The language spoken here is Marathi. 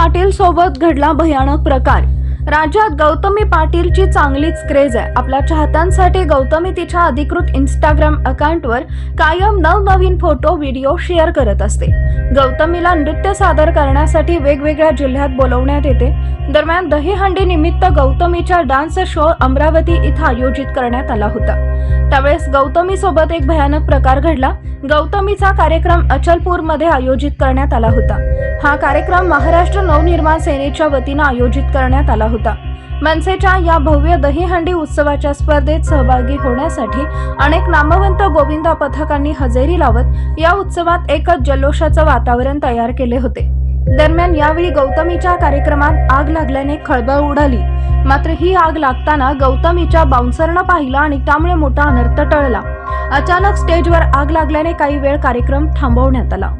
पाटील सोबत घडला भयानक प्रकार। राज्यात गौतमी पाटीलची चांगलीच क्रेज आहे। आपल्या चाहत्यांसाठी गौतमी तिच्या अधिकृत इंस्टाग्राम अकाउंटवर कायम नवनवीन फोटो व्हिडिओ शेअर करत असते। गौतमीला नृत्य सादर करण्यासाठी वेगवेगळ्या जिल्ह्यात बोलवण्यात येते। दरम्यान दहीहंडी निमित्त गौतमीचा डान्स शो अमरावती इथं आयोजित करण्यात आला होता। त्यावेळेस गौतमी सोबत एक भयानक प्रकार घडला। गौतमीचा कार्यक्रम अचलपूर मध्ये आयोजित करण्यात आला होता। हा कार्यक्रम महाराष्ट्र नवनिर्माण सेनेच्या वतीने आयोजित करण्यात आला होता। मनसेच्या या भव्य दहीहंडी उत्सवाच्या स्पर्धेत सहभागी होण्यासाठी अनेक नामवंत गोविंदा पथकांनी हजेरी लावत या उत्सवात एकच जल्लोषाचं वातावरण तयार केले होते। दरम्यान यावेळी गौतमीच्या कार्यक्रमात आग लागल्याने खळबळ उडाली। मात्र ही आग लागताना गौतमीच्या बाउन्सरनं पाहिलं आणि त्यामुळे मोठा अनर्थ टळला। अचानक स्टेजवर आग लागल्याने काही वेळ कार्यक्रम थांबवण्यात आला।